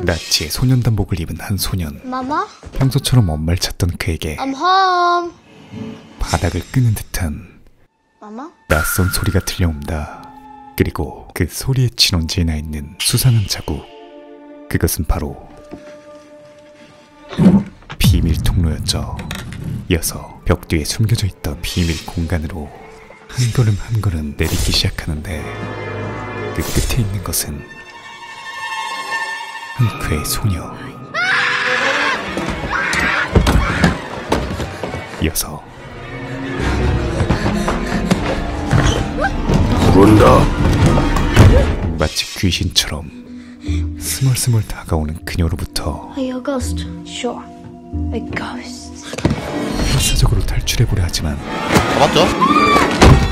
나치의 소년단복을 입은 한 소년. Mama? 평소처럼 엄마를 찾던 그에게 I'm home. 바닥을 끄는 듯한 Mama? 낯선 소리가 들려온다. 그리고 그 소리의 진원지에 나 있는 수상한 자국. 그것은 바로 비밀 통로였죠. 이어서 벽 뒤에 숨겨져 있던 비밀 공간으로 한 걸음 한 걸음 내딛기 시작하는데 그 끝에 있는 것은 한 쾌의 소녀. 이어서 부른다. 마치 귀신처럼 스멀스멀 다가오는 그녀로부터 Are you a ghost? Sure. A ghost. 필사적으로 탈출해보려 하지만 맞죠?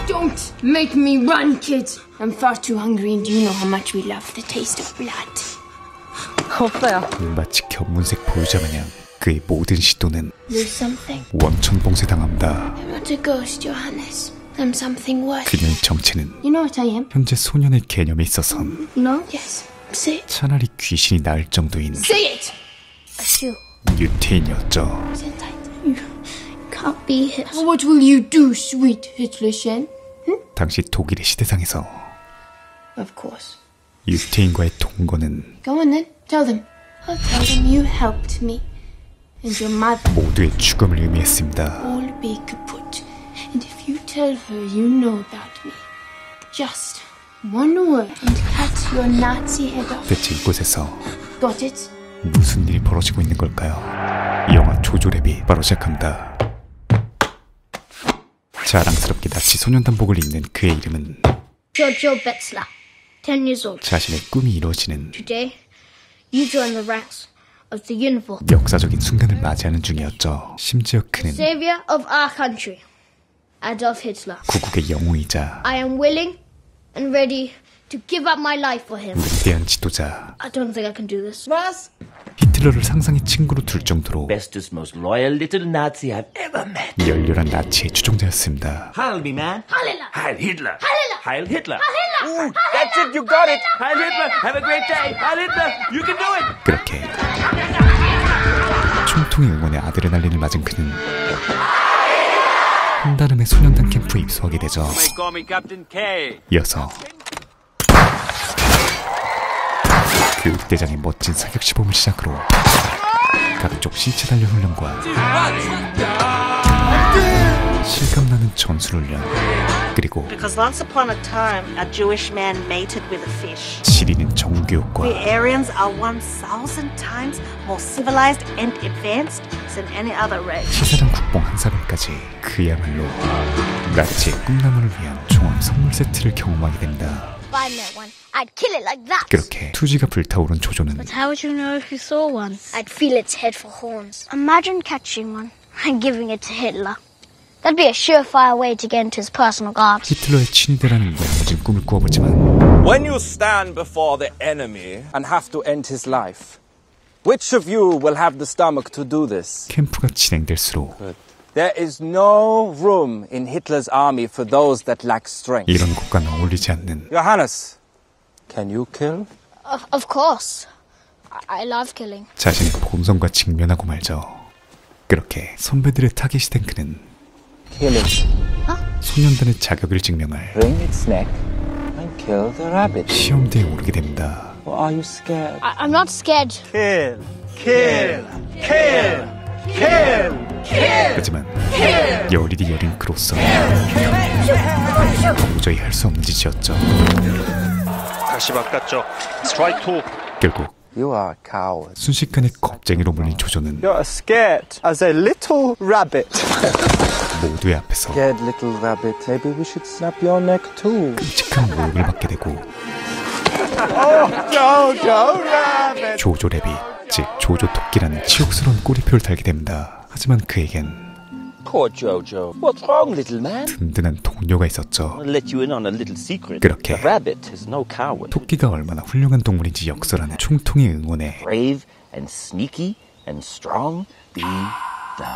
Don't make me run, kids. I'm far too hungry, and you know how much we love the taste of blood. 마치 견문색 보유자 마냥 그의 모든 시도는 There's something. 원천봉쇄당한다. I'm not a ghost, Johannes. I'm something worse. 그녀의 정체는 You know what I am? 현재 소년의 개념에 있어선 No? Yes. Say it. 차라리 귀신이 나을 정도인 Say it! A shoe. 유태인이었죠. Sit tight. You can't be hit. What will you do, sweet Hitlerchen? 당시 독일의 시대상에서 Of course. 유태인과의 동거는 Go on then. Tell them. I'll tell them you helped me. And your mother. 모두의 죽음을 의미했습니다. All be kaput. And if you tell her you know about me, just one word and cut your Nazi head off. 대체 이곳에서 Got it? 무슨 일이 벌어지고 있는 걸까요? 이 영화 조조랩이 바로 시작합니다. 자랑스럽게 나치 소년단복을 입는 그의 이름은 Jojo Betzler. 10 years old. 자신의 꿈이 이루어지는 Today, you join the ranks of the uniform. 역사적인 순간을 맞이하는 중이었죠. 심지어 그는 Savior of our country. Adolf Hitler. 구국의 영웅이자 I am willing and ready to give up my life for him. 위대한 지도자. I don't think I can do this. 히틀러를 상상의 친구로 둘 정도로 Bestest, most loyal little Nazi I've ever met. 열렬한 나치의 추종자였습니다. Heil me, man. Heil Heil Hitler. Hitler! Heil Hitler. Hitler! Ooh, that's it, you got it. Heil Hitler. Have a great day. Heil Hitler. You can do it. 그렇게 총통의 응원에 아드레날린을 맞은 그는 한달음의 소년단 캠프에 입소하게 되죠. Call me Captain K. 이어서 교육대장의 멋진 사격 시범을 시작으로 각종 신체 단련 훈련과 실감나는 전술훈련, 그리고 Because once upon a time, a Jewish man mated with a fish. 지리는 정교육과 The Aryans are 1,000 times more civilized and advanced than any other race. 치사한 국뽕 한 사발까지 그야말로 나치의 꿈나무를 위한 종합 선물 세트를 경험하게 됩니다. If I met one, I'd kill it like that. 그렇게 투지가 불타오른 조조는 How would you know if you saw one? I'd feel its head for horns. Imagine catching one and giving it to Hitler. That'd be a surefire way to get into his personal guards. 히틀러의 친위대라는 야무진 꿈을 꾸어보지만 When you stand before the enemy and have to end his life, which of you will have the stomach to do this? 캠프가 진행될수록 There is no room in Hitler's army for those that lack strength. 이런 곳과는 어울리지 않는 Johannes, can you kill? Of course. I love killing. 자신의 본성과 직면하고 말죠. 그렇게 선배들의 타깃이 된 그는 Kill it. 소년단의 자격을 증명할 Wring its neck and kill the rabbit. 시험대에 오르게 됩니다. Or are you scared? I'm not scared. Kill. Kill. Kill. Kill. 하지만 여리디 여린 그로서 도저히 할 수 없는 짓이었죠. 다시 바꿨죠. 스트라이크 투. 결국 You are a coward. 순식간에 겁쟁이로 물린 조조는 You're as scared as a little rabbit. 모두의 앞에서 Scared little rabbit. Maybe we should snap your neck too. 끔찍한 모욕을 받게 되고 Jojo rabbit. 조조 래빗, 즉 조조 토끼라는 치욕스러운 꼬리표를 달게 됩니다. 하지만 그에겐 Poor Jojo. What's wrong, little man? 든든한 동료가 있었죠. I'll let you in on a little secret. 그렇게 The rabbit is no coward. 토끼가 얼마나 훌륭한 동물인지 역설하는 총통의 응원에 Brave and sneaky and strong. Be the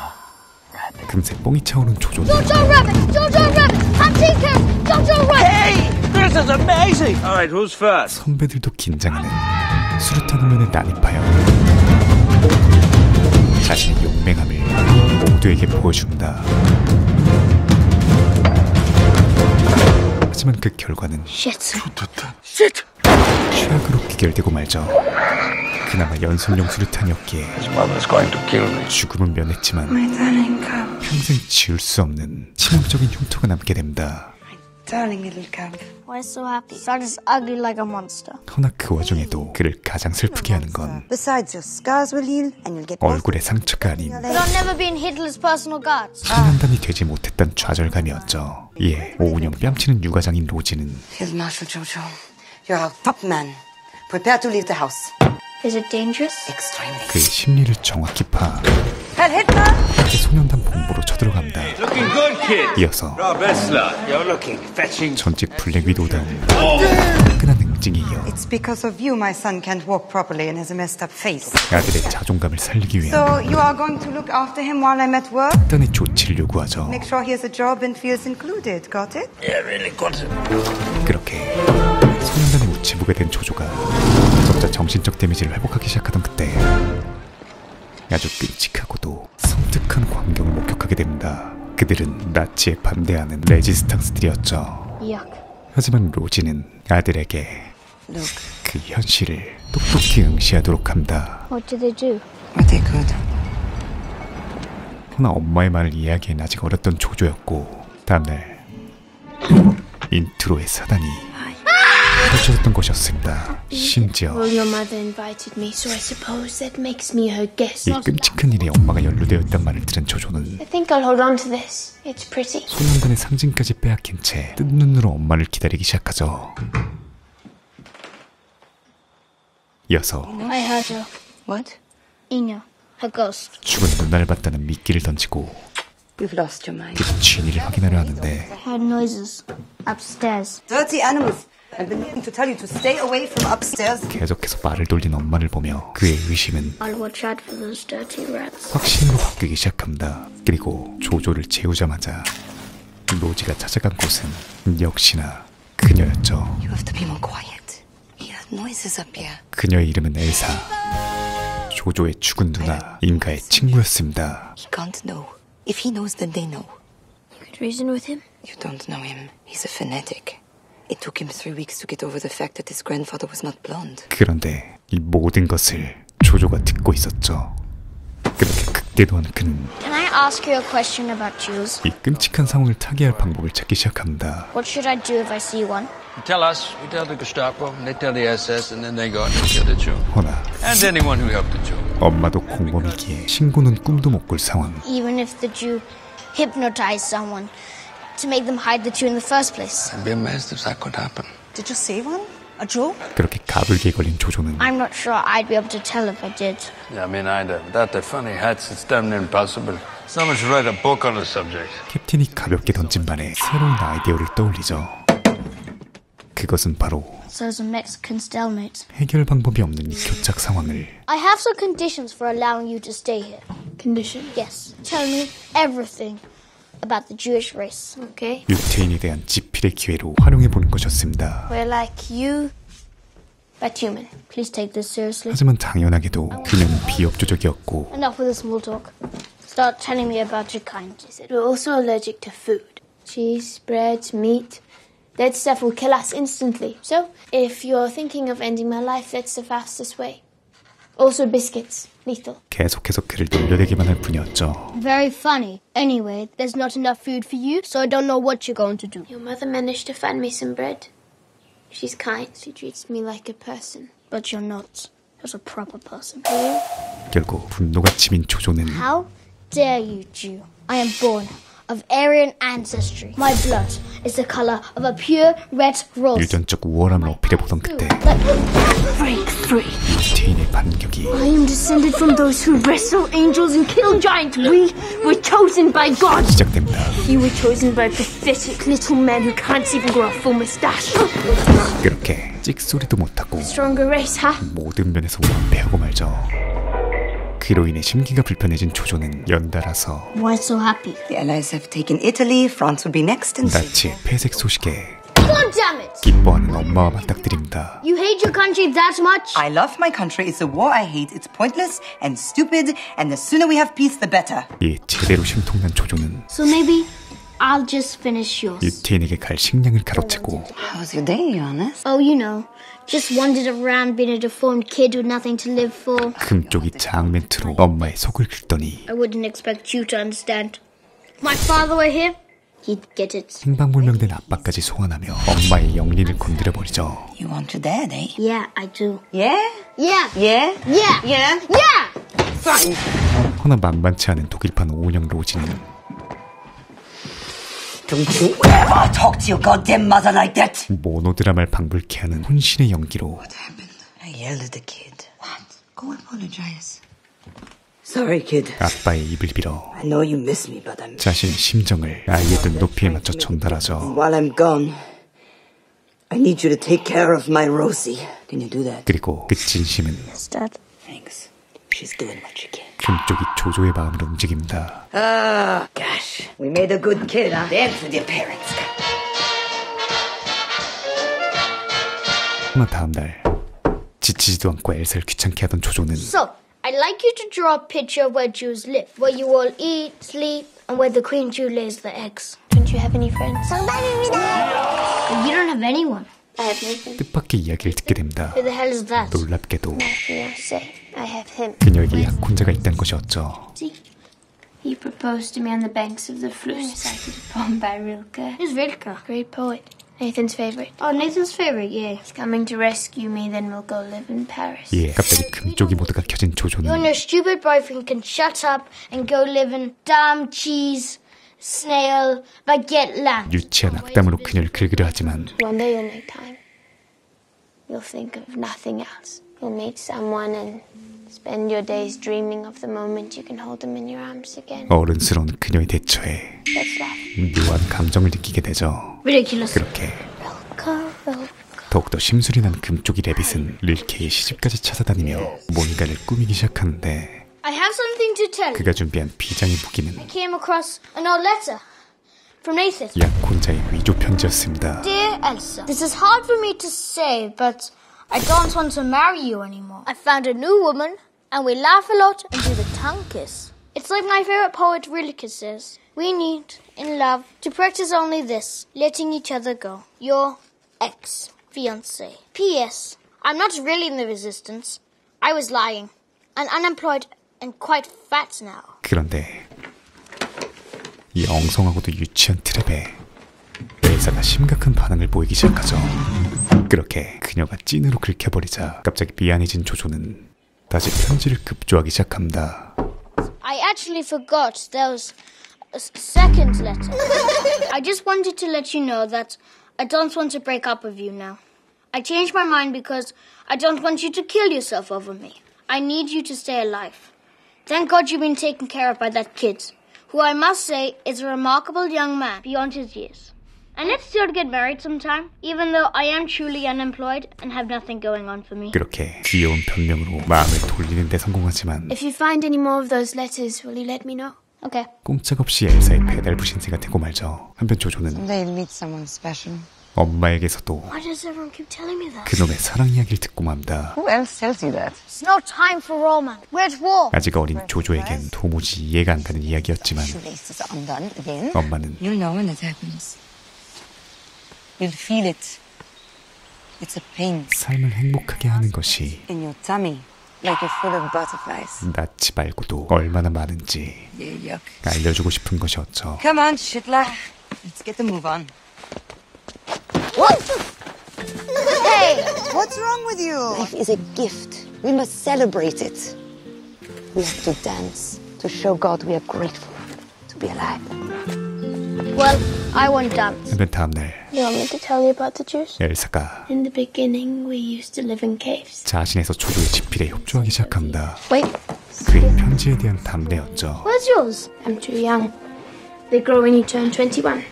rabbit. 금세 뽕이 차오른 조조는 Jojo Rabbit! Jojo Rabbit! I'm Tinker! Jojo Rabbit! Hey, this is amazing. Easy. All right, who's first? 선배들도 긴장하는 수류탄 후면에 난입하여 자신의 용맹함을 모두에게 보여준다. 하지만 그 결과는 Shit. 최악으로 귀결되고 말죠. 그나마 연설용 수류탄이었기에 죽음은 면했지만 평생 지울 수 없는 치명적인 흉터가 남게 됩니다. Darling little cub. Why so happy? Son is ugly like a monster. 허나 그 와중에도 그를 가장 슬프게 하는 건 Besides, your scars will heal and you'll get 얼굴의 상처가 아닌 But I've never been Hitler's personal guards. 소년단이 되지 못했던 좌절감이었죠. 이에 오운영 뺨치는 육아장인 로지는 Field Marshal Jojo, you're our top man. Prepare to leave the house. Is it dangerous? Extremely. 그의 심리를 정확히 파악 Herr Hitler! 소년단 본부로 쳐들어갑니다. Looking good, kid. 이어서 Rob Esler, you're looking fetching. 전직 블랙 위도우다운 끈한 응징에 이어 It's because of you my son can't walk properly and has a messed up face. 아들의 자존감을 살리기 위한 So you are going to look after him while I'm at work? 단의 조치를 요구하죠. Make sure he has a job and feels included. Got it? Yeah, really got it. 그렇게 소년단의 우체부가 된 조조가 점차 정신적 데미지를 회복하기 시작하던 그때 아주 끔찍하고도 섬뜩한 광경을 목격하게 됩니다. 그들은 나치에 반대하는 레지스탕스들이었죠. Yuck. 하지만 로지는 아들에게 Look, 그 현실을 똑똑히 응시하도록 합니다. What did they do? what they could. 허나 엄마의 말을 이해하기엔 아직 어렸던 조조였고 다음날 인트로의 사단이 펼쳐졌던 것이었습니다. 심지어 Well, your mother invited me, so I suppose that makes me her guest. 이 끔찍한 일에 엄마가 연루되어 있단 말을 들은 조조는 I think I'll hold on to this. It's pretty. 소년단의 상징까지 빼앗긴 채 뜬 눈으로 엄마를 기다리기 시작하죠. 이어서 I heard her. What? Ina, her ghost. 죽은 누나를 봤다는 미끼를 던지고 You've lost your mind. 그 진위를 확인하려 하는데 I heard noises upstairs. Dirty animals. I've been meaning to tell you to stay away from upstairs. 계속해서 말을 돌린 엄마를 보며 그의 의심은 I'll watch out for those dirty rats. 확신으로 바뀌기 시작합니다. 그리고 조조를 재우자마자 로지가 찾아간 곳은 역시나 그녀였죠. You have to be more quiet. He heard noises up here. 그녀의 이름은 엘사. 조조의 죽은 누나 인가의 친구였습니다. He can't know. If he knows, then they know. You could reason with him? You don't know him. He's a fanatic. It took him 3 weeks to get over the fact that his grandfather was not blonde. 그런데 이 모든 것을 조조가 듣고 있었죠. 그렇게 극대노한 그는 Can I ask you a question about Jews? 이 끔찍한 상황을 타개할 방법을 찾기 시작합니다. What should I do if I see one? You tell us, we tell the Gestapo, and they tell the SS, and then they go out and kill the Jew. 허나 And anyone who helped the Jew. 엄마도 공범이기에 신고는 꿈도 못 꿀 상황. Even if the Jew hypnotized someone to make them hide the Jew in the first place. I'd be amazed if that could happen. Did you see one? A Jew? 그렇게 가불기에 걸린 조조는 I'm not sure I'd be able to tell if I did. Yeah, I mean, without the funny hats, it's damn near impossible. Someone should write a book on the subject. 캡틴이 가볍게 던진 반에 새로운 아이디어를 떠올리죠. 그것은 바로 So is a Mexican stalemate. 해결 방법이 없는 이 교착 상황을 I have some conditions for allowing you to stay here. Condition? Yes. Tell me everything about the Jewish race. Okay. 유태인에 대한 지필의 기회로 활용해보는 것이었습니다. We're like you, but human. Please take this seriously. 하지만 당연하게도 그녀는 비협조적이었고 Enough with the small talk. Start telling me about your kind. She said we're also allergic to food. Cheese, bread, meat. That stuff will kill us instantly. So, if you're thinking of ending my life, that's the fastest way. Also biscuits. Lethal. 계속해서 그를 놀려대기만 할 뿐이었죠. Very funny. Anyway, there's not enough food for you, so I don't know what you're going to do. Your mother managed to find me some bread. She's kind. She treats me like a person. But you're not. You're a proper person. 결국 분노가 치민 조조는 How dare you, Jew? I am born of Aryan ancestry. My blood is the color of a pure red rose. 유전적 우월함을 어필해보던 그때 Break free. 유태인의 반격이 I am descended from those who wrestle angels and kill giants. We were chosen by God. 시작됩니다. You were chosen by a pathetic little man who can't even grow a full mustache. 그렇게 찍소리도 못하고 Stronger race, huh? 모든 면에서 완패하고 말죠. 그로 인해 심기가 불편해진 조조는 연달아서 Why so happy? The Allies have taken Italy. France will be next and 나치의 폐색 소식에 God damn it! 기뻐하는 엄마와 맞닥뜨립니다. You hate your country that much? I love my country. It's a war I hate. It's pointless and stupid, and the sooner we have peace, the better. 이 제대로 심통난 조조는 So maybe I'll just finish yours. 유태인에게 갈 식량을 가로채고 How's your day, honest? Oh, you know. Just wandered around being a deformed kid with nothing to live for. 금쪽이 장멘트로 엄마의 속을 긁더니 I wouldn't expect you to understand. If my father were here, he'd get it. 행방불명된 아빠까지 소환하며 엄마의 영린을 건드려버리죠. You want your dad, eh? Yeah, I do. Yeah? Yeah. Yeah? Yeah. Yeah? Yeah! Fine. 허나 만만치 않은 독일판 오은영 로지는 Don't you ever talk to your goddamn mother like that! 모노드라마를 방불케 하는 혼신의 연기로 What happened? I yelled at the kid. What? Go apologize. Sorry, kid. 아빠의 입을 빌어 I know you miss me, but I'm... 자신의 심정을 아이의 눈높이에 맞춰 전달하죠. While I'm gone, I need you to take care of my Rosie. Can you do that? 그리고 그 진심은 Yes, Dad. Thanks. She's doing what she can. 금쪽이 조조의 마음을 움직입니다. Oh, gosh. We made a good kid, huh? That's for their parents. 하나 다음날 지치지도 않고 엘사를 귀찮게 하던 조조는 So, I'd like you to draw a picture of where Jews live, where you all eat, sleep, and where the Queen Jew lays the eggs. Don't you have any friends? You don't have anyone. I have Nathan. 뜻밖의 이야기를 듣게 됩니다. Who the hell is that? 놀랍게도 My fiancé. I have him. 그녀에게 약혼자가 있다는 것이었죠. See? He proposed to me on the banks of the Flus. Recited a poem by Rilke. Who's Rilke? Great poet. Nathan's favorite. Oh, Nathan's favorite, yeah. He's coming to rescue me, then we'll go live in Paris. 예, 갑자기 금쪽이 모드가 켜진 You and 조조는 your stupid boyfriend can shut up and go live in damn cheese, snail, baguette land. 유치한 악담으로 그녀를 긁으려 하지만 One day you'll make time. You'll think of nothing else. You'll meet someone and spend your days dreaming of the moment you can hold them in your arms again. 어른스러운 그녀의 대처에 That's love. 묘한 감정을 느끼게 되죠. Ridiculous. 그렇게 더욱더 심술이 난 금쪽이 레빗은 릴케의 시집까지 찾아다니며 뭔가를 꾸미기 시작하는데 I have something to tell you. 그가 준비한 비장의 무기는 I came across an old letter from Nathan. 약혼자의 위조 편지였습니다. Dear Elsa, this is hard for me to say, but I don't want to marry you anymore. I found a new woman, and we laugh a lot and do the tongue kiss. It's like my favorite poet Rilke says. We need, in love, to practice only this, letting each other go. Your ex-fiancé. P.S. I'm not really in the resistance. I was lying. I'm unemployed and quite fat now. 그런데 이 엉성하고도 유치한 트랩에 엘사가 심각한 반응을 보이기 시작하죠. 그렇게 그녀가 찐으로 긁혀버리자 갑자기 미안해진 조조는 다시 편지를 급조하기 시작합니다. I actually forgot there was a second letter. I just wanted to let you know that I don't want to break up with you now. I changed my mind because I don't want you to kill yourself over me. I need you to stay alive. Thank God you've been taken care of by that kid, who I must say is a remarkable young man beyond his years. And let's still get married sometime, even though I am truly unemployed and have nothing going on for me. 그렇게 귀여운 변명으로 마음을 돌리는 데 성공하지만 If you find any more of those letters, will you let me know? Okay. 꼼짝없이 엘사의 배달부 신세가 되고 말죠. 한편 조조는 Someday you'll meet someone special. 엄마에게서도 Why does everyone keep telling me that? 그놈의 사랑 이야기를 듣고 맙니다. Who else tells you that? It's no time for romance. We're at war. 아직 어린 조조에겐 도무지 이해가 안 가는 이야기였지만 Shoelaces are undone again. 엄마는 You'll know when it happens. You'll feel it. It's a pain 삶을 행복하게 하는 것이 in your tummy, like you're full of butterflies. 낫지 말고도 얼마나 많은지 Yeah, yuck. 알려주고 싶은 것이었죠. Come on, Shitla. Let's get the move on. Hey! What's wrong with you? Life is a gift. We must celebrate it. We have to dance to show God we are grateful to be alive. Well, I won't dance. 한편 다음날 You want me to tell you about the Jews? 엘사가 In the beginning, we used to live in caves. 자신에서 조조의 집필에 협조하기 시작합니다. Wait, 그의 편지에 대한 담례였죠. where's yours? I'm too young. They grow when you turn 21.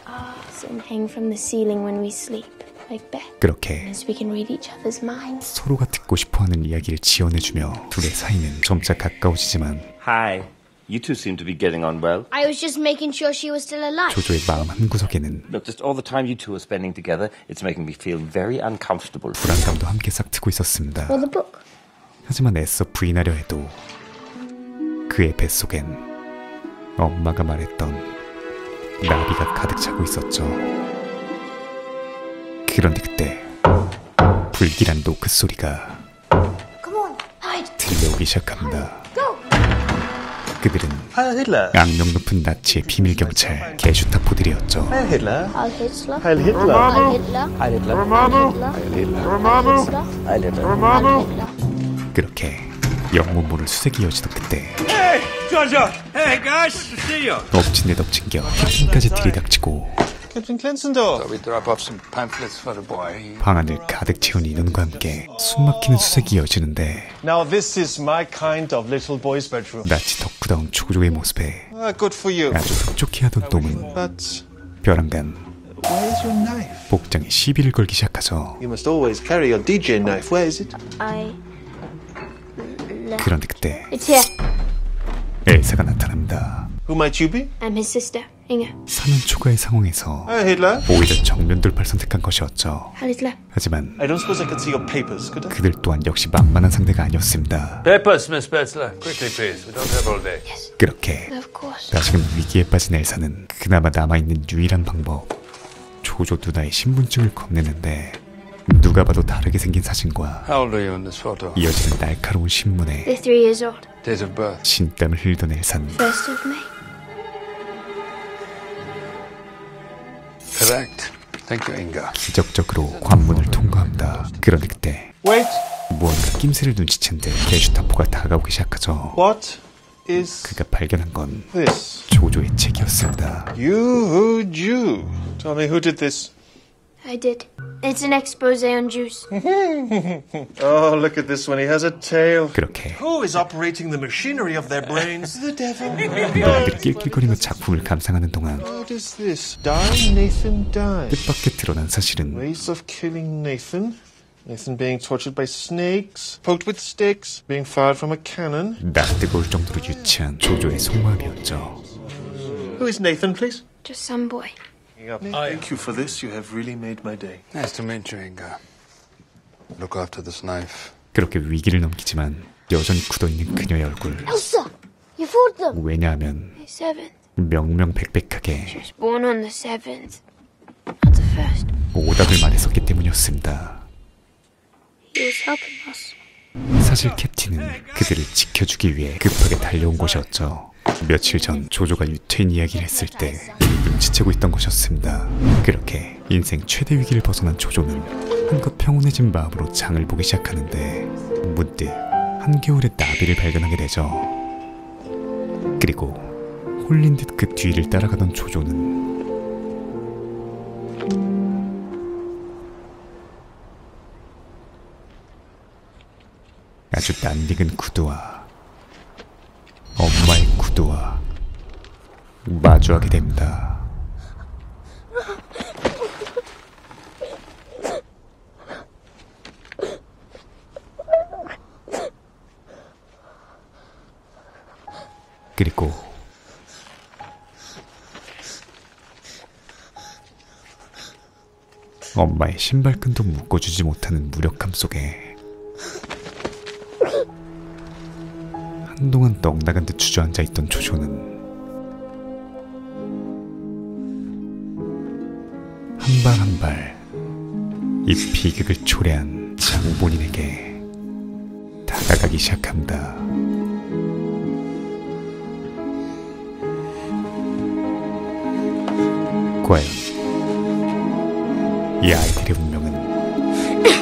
And hang from the ceiling when we sleep, like that. 그렇게 As we can read each other's minds. 서로가 듣고 싶어하는 이야기를 지어내주며 둘의 사이는 점차 가까워지지만 Hi. You two seem to be getting on well. I was just making sure she was still alive. 조조의 마음 한구석에는 Look, just all the time you two are spending together, it's making me feel very uncomfortable. 불안감도 함께 싹트고 있었습니다. For the book. 하지만 애써 부인하려 해도 그의 뱃속엔 엄마가 말했던 나비가 가득 차고 있었죠. 그런데 그때 불길한 노크 소리가 들려오기 시작합니다. 그들은 악명 높은 나치의 비밀 경찰 게슈타포들이었죠. Heil Hitler. Heil Hitler. Heil Hitler. 그렇게 영문모를 수색이 이어지던 그때 Hey, Georgia! Hey, guys! To see you! 엎친 데 덮친 겨 캡틴까지 들이닥치고 Captain Clensendorf. So we drop off some pamphlets for the boy. 방안을 가득 채운 인원과 함께 숨막히는 수색이 이어지는데 Now this is my kind of little boy's bedroom. 나치 덕후다운 조조의 모습에 Good for you. 아주 흡족해하던 놈은 But 벼랑간 where's your knife? 복장에 시비를 걸기 시작하죠. You must always carry your DJ knife. Where is it? 그런데 그때 It's here. 엘사가 나타납니다. Who might you be? I'm his sister, Inga. 사는 초과의 상황에서 Heil Hitler. 오히려 정면 돌파를 선택한 것이었죠. Heil Hitler. 하지만 I don't suppose I could see your papers, could I? 그들 또한 역시 만만한 상대가 아니었습니다. Papers, Miss Betzler. Quickly, please. We don't have all day. 그렇게 Of course. 다시금 위기에 빠진 엘사는 그나마 남아있는 유일한 방법 조조 누나의 신분증을 건네는데 누가 봐도 다르게 생긴 사진과 How old are you in this photo? 이어지는 날카로운 신문에 They're 3 years old. Date of birth. 진땀을 흘리던 엘사는 1st of May. Correct. Thank you, Inga. 기적적으로 관문을 통과합니다. 그런데 그때 Wait. 무언가 낌새를 눈치챈 듯 게슈타포가 다가오기 시작하죠. What is 그가 발견한 건 this? 조조의 책이었습니다. You Jew. Tell me who did this. I did. It's an expose on Jews. Oh, look at this one. He has a tail. 그렇게 Who is operating the machinery of their brains? The devil. 그들이 낄낄거리며 작품을 감상하는 동안 What is this? Die, Nathan, die. 뜻밖의 드러난 사실은 Ways of killing Nathan. Nathan being tortured by snakes, poked with sticks, being fired from a cannon. 낯뜨거울 정도로 유치한 조조의 속마음이었죠. Who is Nathan, please? Just some boy. Thank you for this. You have really made my day. Nice to meet you, Inga. Look after this knife. 그렇게 위기를 넘기지만 여전히 굳어있는 그녀의 얼굴. Elsa, you fooled them. 왜냐하면 7th. 명명백백하게 She was born on the 7th, not the 1st. 오답을 말했었기 때문이었습니다. He was helping us. 사실 캡틴은 그들을 지켜주기 위해 급하게 달려온 곳이었죠. 며칠 전 조조가 유태인 이야기를 했을 때 눈치채고 있던 것이었습니다. 그렇게 인생 최대 위기를 벗어난 조조는 한껏 평온해진 마음으로 장을 보기 시작하는데 문득 한겨울에 나비를 발견하게 되죠. 그리고 홀린 듯 그 뒤를 따라가던 조조는 아주 낯익은 구두와 엄마의 구두와 마주하게 됩니다. 그리고 엄마의 신발끈도 묶어주지 못하는 무력함 속에 한동안 넋나간 듯 주저앉아 있던 조조는 한 발 한 발 이 비극을 초래한 장본인에게 다가가기 시작합니다. 과연 이 아이들의 운명은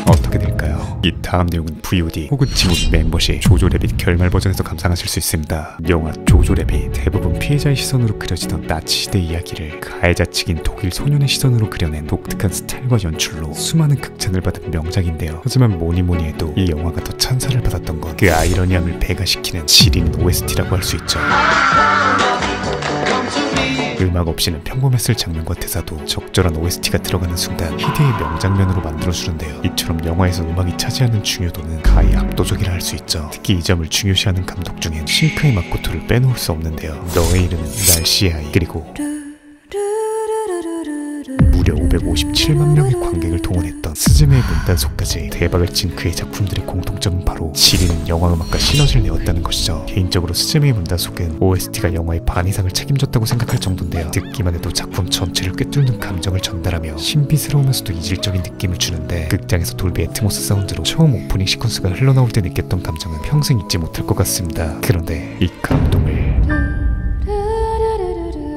어떻게 될까요? 이 다음 내용은 VOD 혹은 지문 멤버십 조조래빗 결말 버전에서 감상하실 수 있습니다. 영화 조조래빗 대부분 피해자의 시선으로 그려지던 나치 시대 이야기를 가해자 측인 독일 소년의 시선으로 그려낸 독특한 스타일과 연출로 수많은 극찬을 받은 명작인데요. 하지만 뭐니뭐니 해도 이 영화가 더 찬사를 받았던 건 그 아이러니함을 배가시키는 지리는 OST라고 할 수 있죠. 음악 없이는 평범했을 장면과 대사도 적절한 OST가 들어가는 순간 희대의 명장면으로 만들어주는데요. 이처럼 영화에서 음악이 차지하는 중요도는 가히 압도적이라 할 수 있죠. 특히 이 점을 중요시하는 감독 중엔 신카이 마코토를 빼놓을 수 없는데요. 너의 이름은 날씨의 아이, 그리고 무려 557만 명의 관객을 동원했던 스즈메의 문단속까지 대박을 친 그의 작품들의 공통점은 바로 시리는 영화음악과 시너지를 내었다는 것이죠. 개인적으로 스즈메의 문단속은 OST가 영화의 반 이상을 책임졌다고 생각할 정도인데요. 듣기만 해도 작품 전체를 꿰뚫는 감정을 전달하며 신비스러우면서도 이질적인 느낌을 주는데, 극장에서 돌비 애트모스 사운드로 처음 오프닝 시퀀스가 흘러나올 때 느꼈던 감정은 평생 잊지 못할 것 같습니다. 그런데 이 감동을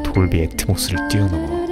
돌비 애트모스를 뛰어넘어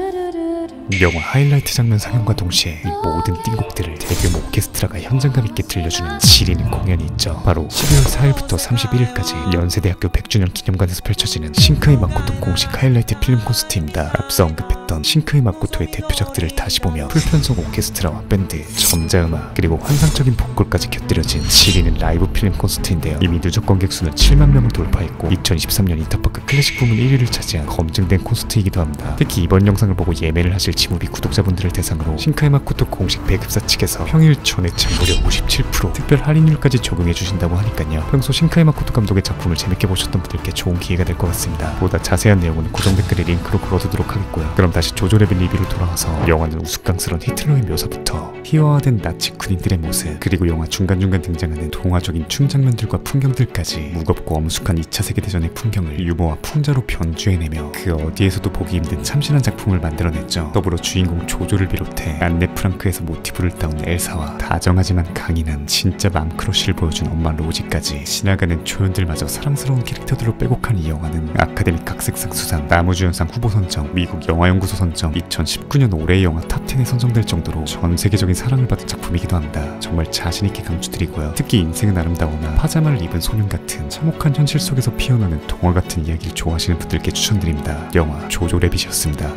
영화 하이라이트 장면 상영과 동시에 이 모든 띵곡들을 대규모 오케스트라가 현장감 있게 들려주는 지리는 공연이 있죠. 바로 12월 4일부터 31일까지 연세대학교 100주년 기념관에서 펼쳐지는 신카이 마코토 공식 하이라이트 필름 콘서트입니다. 앞서 언급했던 신카이 마코토의 대표작들을 다시 보며 풀편성 오케스트라와 밴드, 전자음악, 그리고 환상적인 보컬까지 곁들여진 지리는 라이브 필름 콘서트인데요. 이미 누적 관객 수는 7만 명을 돌파했고 2023년 인터파크 클래식 부문 1위를 차지한 검증된 콘서트이기도 합니다. 특히 이번 영상을 보고 예매를 하실 지무비 구독자분들을 대상으로 신카이 마코토 공식 배급사 측에서 평일 전회차 무려 57% 특별 할인율까지 적용해 주신다고 하니까요. 평소 신카이 마코토 감독의 작품을 재밌게 보셨던 분들께 좋은 기회가 될 것 같습니다. 보다 자세한 내용은 고정 댓글에 링크로 걸어두도록 하겠고요. 그럼 다시 조조래빗 리뷰로 돌아와서 영화는 우스꽝스러운 히틀러의 묘사부터 희화화된 나치 군인들의 모습, 그리고 영화 중간중간 등장하는 동화적인 춤 장면들과 풍경들까지 무겁고 엄숙한 2차 세계대전의 풍경을 유머와 풍자로 변주해내며 그 어디에서도 보기 힘든 참신한 작품을 만들어냈죠. 더불어 주인공 조조를 비롯해 안네 프랑크에서 모티브를 따온 엘사와 다정하지만 강인한 진짜 맘크러쉬를 보여준 엄마 로지까지 지나가는 초연들마저 사랑스러운 캐릭터들로 빼곡한 이 영화는 아카데미 각색상 수상, 나무주연상 후보 선정, 미국 영화연구소 선정, 2019년 올해의 영화 탑10에 선정될 정도로 전 세계적인 사랑을 받은 작품이기도 합니다. 정말 자신있게 강추드리고요. 특히 인생은 아름다우나 파자마를 입은 소년 같은 참혹한 현실 속에서 피어나는 동화 같은 이야기를 좋아하시는 분들께 추천드립니다. 영화 조조래빗이었습니다.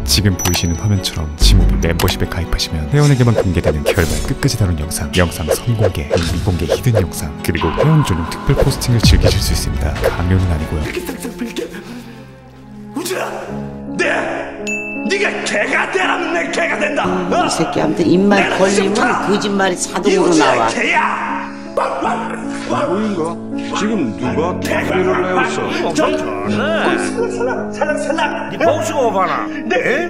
지금 보이시는 화면처럼 지무비 멤버십에 가입하시면 회원에게만 공개되는 결말 끝까지 다룬 영상 선공개, 미공개 히든 영상, 그리고 회원 전용 특별 포스팅을 즐기실 수 있습니다. 강요는 아니고요. 네가 개가 되라면 내 개가 된다. 이 새끼한테 입만 걸리면 거짓말이 자동으로 나와. 개야. 누구인가? 지금 누가 개를 내었어? 살랑 네 봉수가 오바나. 네.